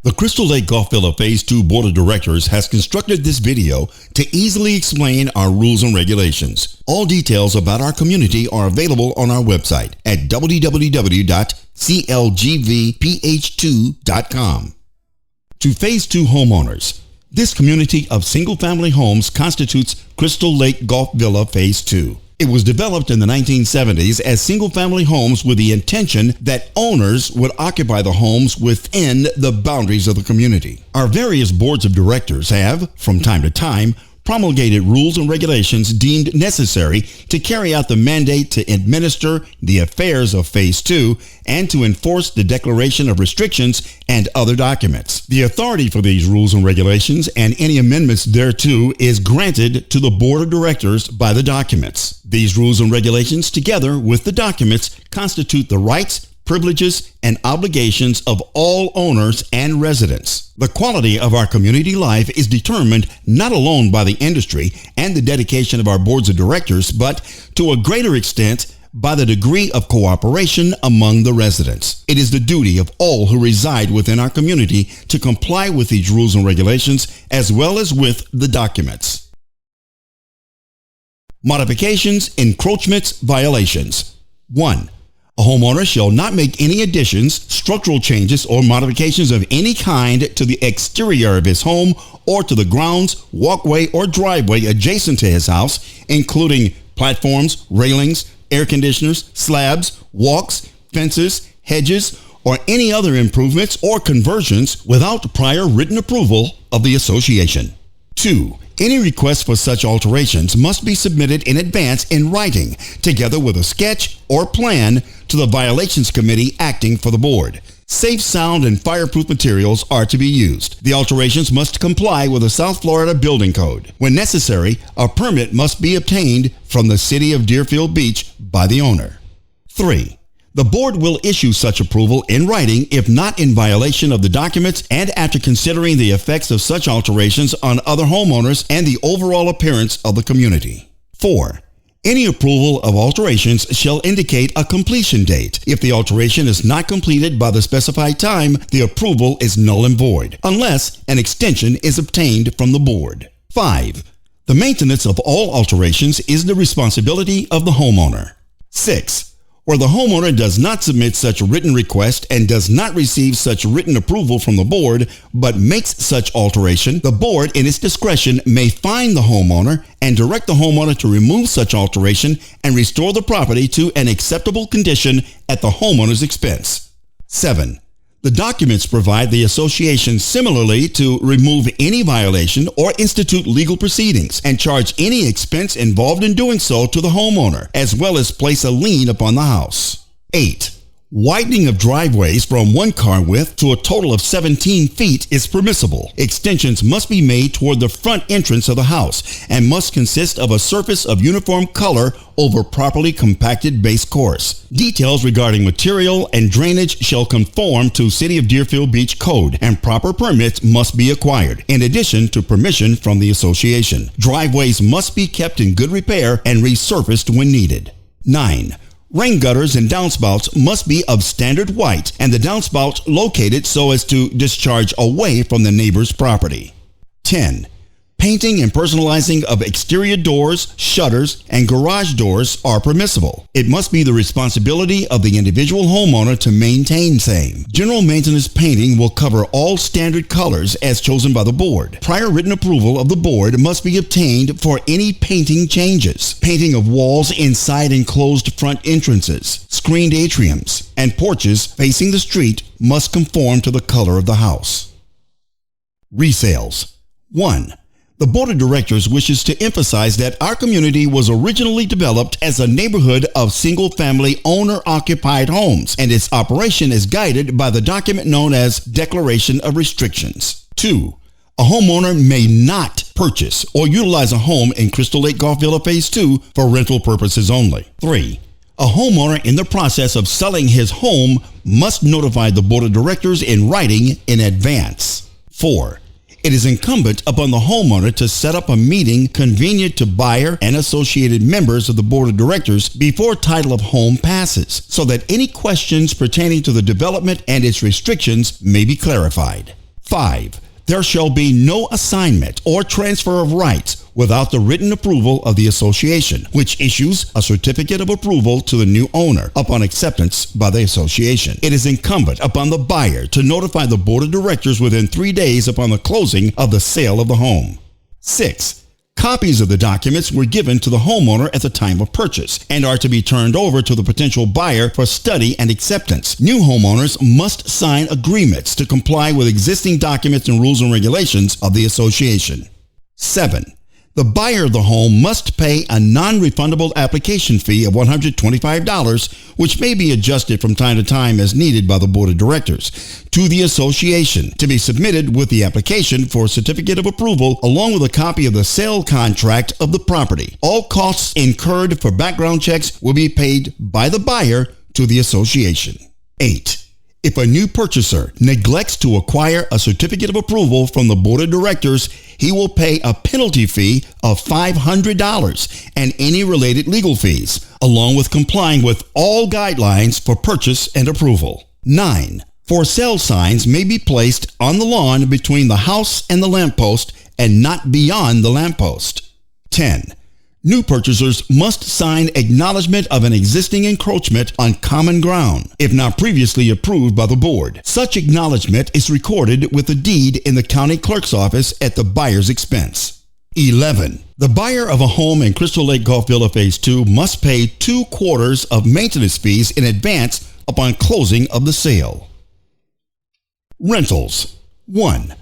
The Crystal Lake Golf Villa Phase 2 Board of Directors has constructed this video to easily explain our rules and regulations. All details about our community are available on our website at www.CLGVph2.com. To Phase 2 homeowners, this community of single-family homes constitutes Crystal Lake Golf Villa Phase 2. It was developed in the 1970s as single-family homes with the intention that owners would occupy the homes within the boundaries of the community. Our various boards of directors have, from time to time, promulgated rules and regulations deemed necessary to carry out the mandate to administer the affairs of Phase 2 and to enforce the declaration of restrictions and other documents. The authority for these rules and regulations and any amendments thereto is granted to the Board of Directors by the documents. These rules and regulations, together with the documents, constitute the rights, privileges, and obligations of all owners and residents. The quality of our community life is determined not alone by the industry and the dedication of our boards of directors, but to a greater extent by the degree of cooperation among the residents. It is the duty of all who reside within our community to comply with these rules and regulations as well as with the documents. Modifications, encroachments, violations. 1. A homeowner shall not make any additions, structural changes, or modifications of any kind to the exterior of his home or to the grounds, walkway, or driveway adjacent to his house, including platforms, railings, air conditioners, slabs, walks, fences, hedges, or any other improvements or conversions without prior written approval of the association. 2. Any request for such alterations must be submitted in advance in writing, together with a sketch or plan to the Violations Committee acting for the board. Safe sound and fireproof materials are to be used. The alterations must comply with the South Florida Building Code. When necessary, a permit must be obtained from the City of Deerfield Beach by the owner. 3. The board will issue such approval in writing if not in violation of the documents and after considering the effects of such alterations on other homeowners and the overall appearance of the community. 4. Any approval of alterations shall indicate a completion date. If the alteration is not completed by the specified time, the approval is null and void, unless an extension is obtained from the board. 5. The maintenance of all alterations is the responsibility of the homeowner. 6. Where the homeowner does not submit such a written request and does not receive such written approval from the board, but makes such alteration, the board in its discretion may fine the homeowner and direct the homeowner to remove such alteration and restore the property to an acceptable condition at the homeowner's expense. 7. The documents provide the association similarly to remove any violation or institute legal proceedings and charge any expense involved in doing so to the homeowner, as well as place a lien upon the house. 8. Widening of driveways from one car width to a total of 17 feet is permissible. Extensions must be made toward the front entrance of the house and must consist of a surface of uniform color over properly compacted base course. Details regarding material and drainage shall conform to City of Deerfield Beach Code, and proper permits must be acquired, in addition to permission from the association. Driveways must be kept in good repair and resurfaced when needed. 9. Rain gutters and downspouts must be of standard white and the downspouts located so as to discharge away from the neighbor's property. 10. Painting and personalizing of exterior doors, shutters, and garage doors are permissible. It must be the responsibility of the individual homeowner to maintain same. General maintenance painting will cover all standard colors as chosen by the board. Prior written approval of the board must be obtained for any painting changes. Painting of walls inside enclosed front entrances, screened atriums, and porches facing the street must conform to the color of the house. Resales. 1. The Board of Directors wishes to emphasize that our community was originally developed as a neighborhood of single-family owner-occupied homes, and its operation is guided by the document known as Declaration of Restrictions. 2. A homeowner may not purchase or utilize a home in Crystal Lake Golf Villa Phase 2 for rental purposes only. 3. A homeowner in the process of selling his home must notify the Board of Directors in writing in advance. 4. It is incumbent upon the homeowner to set up a meeting convenient to buyer and associated members of the Board of Directors before title of home passes, so that any questions pertaining to the development and its restrictions may be clarified. 5. There shall be no assignment or transfer of rights without the written approval of the association, which issues a certificate of approval to the new owner upon acceptance by the association. It is incumbent upon the buyer to notify the board of directors within 3 days upon the closing of the sale of the home. 6. Copies of the documents were given to the homeowner at the time of purchase and are to be turned over to the potential buyer for study and acceptance. New homeowners must sign agreements to comply with existing documents and rules and regulations of the association. 7. The buyer of the home must pay a non-refundable application fee of $125, which may be adjusted from time to time as needed by the board of directors, to the association to be submitted with the application for a certificate of approval along with a copy of the sale contract of the property. All costs incurred for background checks will be paid by the buyer to the association. 8. If a new purchaser neglects to acquire a certificate of approval from the board of directors, he will pay a penalty fee of $500 and any related legal fees, along with complying with all guidelines for purchase and approval. 9. For sale signs may be placed on the lawn between the house and the lamppost and not beyond the lamppost. 10. New purchasers must sign acknowledgement of an existing encroachment on common ground, if not previously approved by the board. Such acknowledgement is recorded with the deed in the county clerk's office at the buyer's expense. 11. The buyer of a home in Crystal Lake Golf Villa Phase 2 must pay 2/4 of maintenance fees in advance upon closing of the sale. Rentals. 1.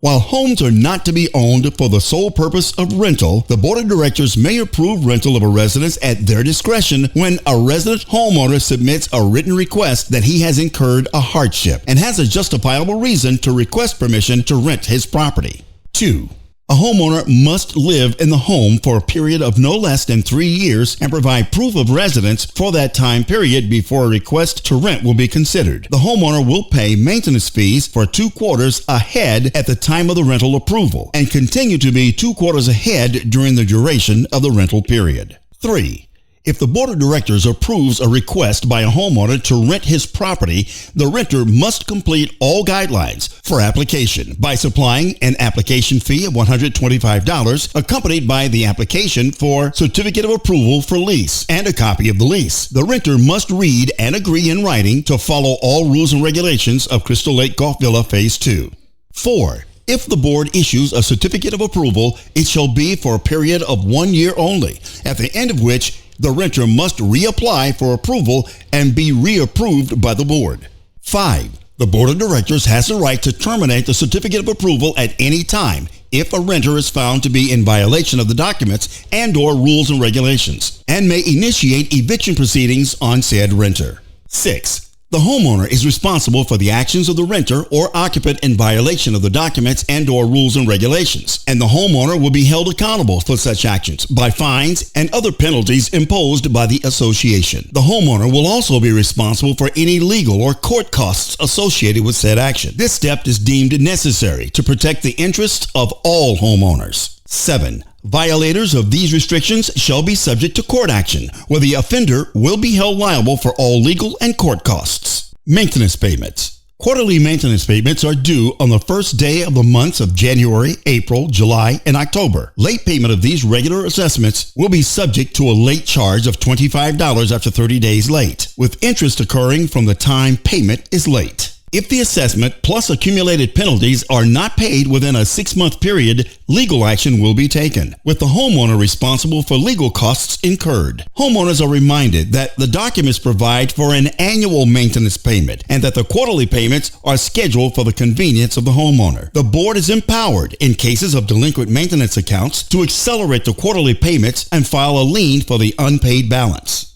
While homes are not to be owned for the sole purpose of rental, the board of directors may approve rental of a residence at their discretion when a resident homeowner submits a written request that he has incurred a hardship and has a justifiable reason to request permission to rent his property. 2. A homeowner must live in the home for a period of no less than 3 years and provide proof of residence for that time period before a request to rent will be considered. The homeowner will pay maintenance fees for 2/4 ahead at the time of the rental approval and continue to be 2/4 ahead during the duration of the rental period. 3. If the board of directors approves a request by a homeowner to rent his property, the renter must complete all guidelines for application by supplying an application fee of $125 accompanied by the application for certificate of approval for lease and a copy of the lease. The renter must read and agree in writing to follow all rules and regulations of Crystal Lake Golf Villa Phase 2. 4. If the board issues a certificate of approval, it shall be for a period of 1 year only, at the end of which the renter must reapply for approval and be reapproved by the board. 5. The board of directors has the right to terminate the certificate of approval at any time if a renter is found to be in violation of the documents and/or rules and regulations, and may initiate eviction proceedings on said renter. 6. The homeowner is responsible for the actions of the renter or occupant in violation of the documents and/or rules and regulations, and the homeowner will be held accountable for such actions by fines and other penalties imposed by the association. The homeowner will also be responsible for any legal or court costs associated with said action. This step is deemed necessary to protect the interests of all homeowners. 7. Violators of these restrictions shall be subject to court action, where the offender will be held liable for all legal and court costs. Maintenance payments. Quarterly maintenance payments are due on the first day of the months of January, April, July, and October. Late payment of these regular assessments will be subject to a late charge of $25 after 30 days late, with interest occurring from the time payment is late. If the assessment plus accumulated penalties are not paid within a 6-month period, legal action will be taken, with the homeowner responsible for legal costs incurred. Homeowners are reminded that the documents provide for an annual maintenance payment and that the quarterly payments are scheduled for the convenience of the homeowner. The board is empowered, in cases of delinquent maintenance accounts, to accelerate the quarterly payments and file a lien for the unpaid balance.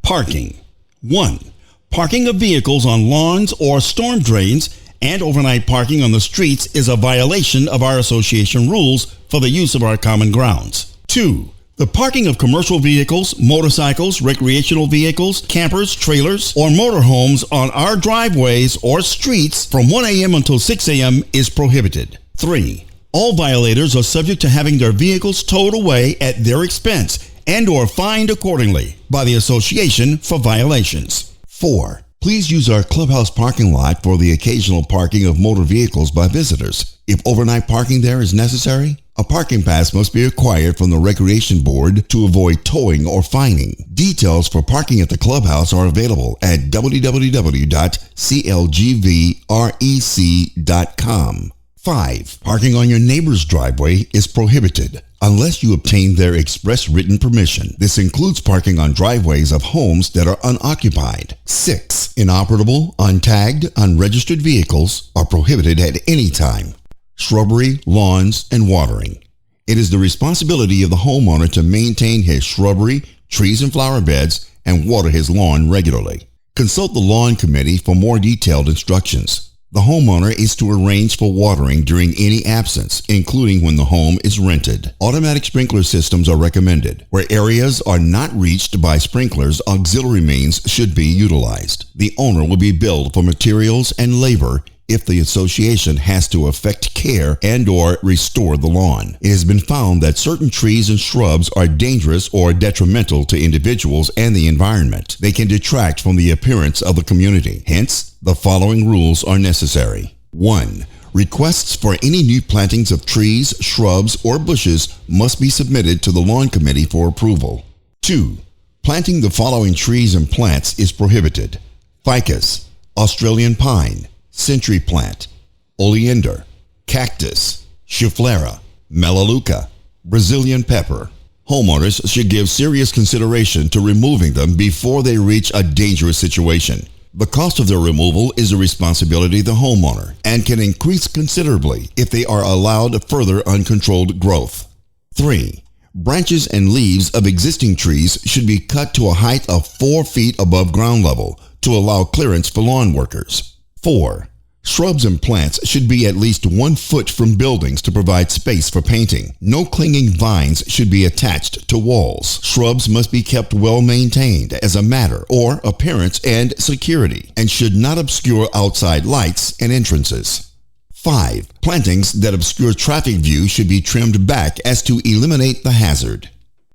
Parking. 1. Parking of vehicles on lawns or storm drains and overnight parking on the streets is a violation of our association rules for the use of our common grounds. 2. The parking of commercial vehicles, motorcycles, recreational vehicles, campers, trailers, or motorhomes on our driveways or streets from 1 a.m. until 6 a.m. is prohibited. 3. All violators are subject to having their vehicles towed away at their expense and/or fined accordingly by the association for violations. 4. Please use our clubhouse parking lot for the occasional parking of motor vehicles by visitors. If overnight parking there is necessary, a parking pass must be acquired from the Recreation Board to avoid towing or fining. Details for parking at the clubhouse are available at www.clgvrec.com. 5. Parking on your neighbor's driveway is prohibited unless you obtain their express written permission. This includes parking on driveways of homes that are unoccupied. 6. Inoperable, untagged, unregistered vehicles are prohibited at any time. Shrubbery, lawns, and watering. It is the responsibility of the homeowner to maintain his shrubbery, trees and flower beds, and water his lawn regularly. Consult the lawn committee for more detailed instructions. The homeowner is to arrange for watering during any absence, including when the home is rented. Automatic sprinkler systems are recommended. Where areas are not reached by sprinklers, auxiliary means should be utilized. The owner will be billed for materials and labor if the association has to effect care and or restore the lawn. It has been found that certain trees and shrubs are dangerous or detrimental to individuals and the environment. They can detract from the appearance of the community. Hence, the following rules are necessary. 1. Requests for any new plantings of trees, shrubs, or bushes must be submitted to the lawn committee for approval. 2. Planting the following trees and plants is prohibited: ficus, Australian pine, century plant, oleander, cactus, schefflera, melaleuca, Brazilian pepper. Homeowners should give serious consideration to removing them before they reach a dangerous situation. The cost of their removal is the responsibility of the homeowner and can increase considerably if they are allowed further uncontrolled growth. 3. Branches and leaves of existing trees should be cut to a height of 4 feet above ground level to allow clearance for lawn workers. 4. Shrubs and plants should be at least 1 foot from buildings to provide space for painting. No clinging vines should be attached to walls. Shrubs must be kept well maintained as a matter of appearance and security, and should not obscure outside lights and entrances. 5. Plantings that obscure traffic view should be trimmed back as to eliminate the hazard.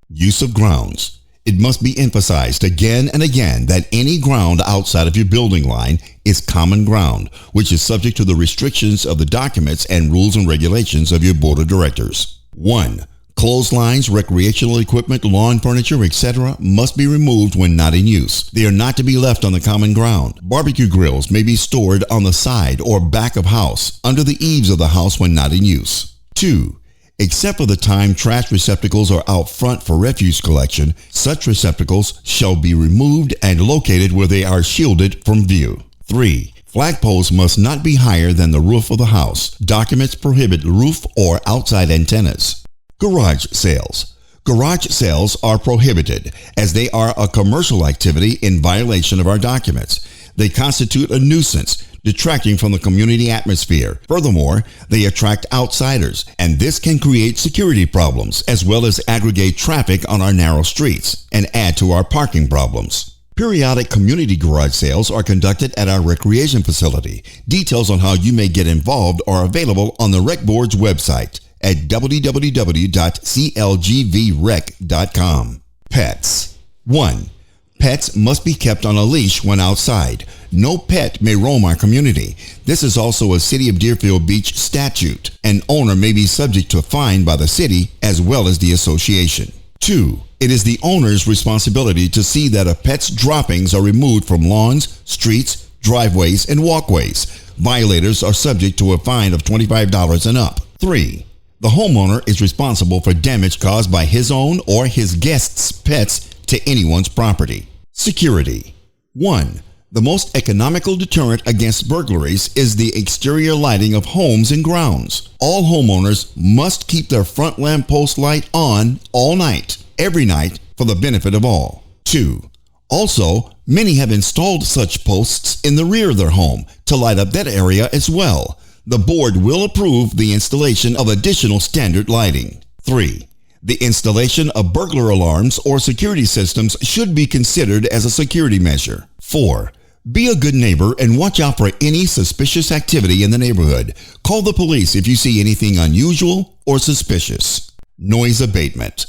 Use of grounds. It must be emphasized again and again that any ground outside of your building line is common ground, which is subject to the restrictions of the documents and rules and regulations of your board of directors. 1. Clotheslines, recreational equipment, lawn furniture, etc. must be removed when not in use. They are not to be left on the common ground. Barbecue grills may be stored on the side or back of house, under the eaves of the house when not in use. 2. Except for the time trash receptacles are out front for refuse collection, such receptacles shall be removed and located where they are shielded from view. 3. Flagpoles must not be higher than the roof of the house. Documents prohibit roof or outside antennas. Garage sales. Garage sales are prohibited as they are a commercial activity in violation of our documents. They constitute a nuisance, detracting from the community atmosphere. Furthermore, they attract outsiders, and this can create security problems as well as aggregate traffic on our narrow streets and add to our parking problems. Periodic community garage sales are conducted at our recreation facility. Details on how you may get involved are available on the Rec Board's website at www.clgvrec.com. Pets. 1. Pets must be kept on a leash when outside. No pet may roam our community. This is also a City of Deerfield Beach statute. An owner may be subject to a fine by the city as well as the association. 2. It is the owner's responsibility to see that a pet's droppings are removed from lawns, streets, driveways, and walkways. Violators are subject to a fine of $25 and up. 3. The homeowner is responsible for damage caused by his own or his guests' pets to anyone's property. Security. 1. The most economical deterrent against burglaries is the exterior lighting of homes and grounds. All homeowners must keep their front lamppost light on all night, every night, for the benefit of all. 2. Also, many have installed such posts in the rear of their home to light up that area as well. The board will approve the installation of additional standard lighting. 3. The installation of burglar alarms or security systems should be considered as a security measure. 4. Be a good neighbor and watch out for any suspicious activity in the neighborhood. Call the police if you see anything unusual or suspicious. Noise abatement.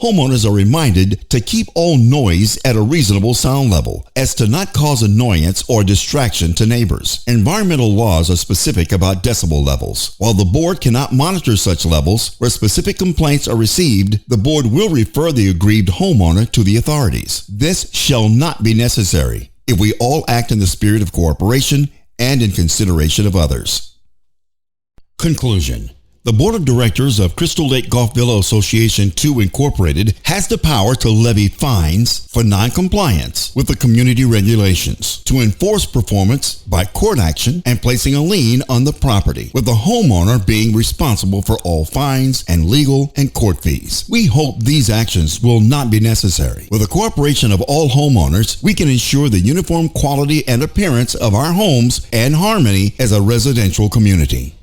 Homeowners are reminded to keep all noise at a reasonable sound level as to not cause annoyance or distraction to neighbors. Environmental laws are specific about decibel levels. While the board cannot monitor such levels, where specific complaints are received, the board will refer the aggrieved homeowner to the authorities. This shall not be necessary if we all act in the spirit of cooperation and in consideration of others. Conclusion. The Board of Directors of Crystal Lake Golf Villa Association 2 Incorporated has the power to levy fines for non-compliance with the community regulations, to enforce performance by court action and placing a lien on the property, with the homeowner being responsible for all fines and legal and court fees. We hope these actions will not be necessary. With the cooperation of all homeowners, we can ensure the uniform quality and appearance of our homes and harmony as a residential community.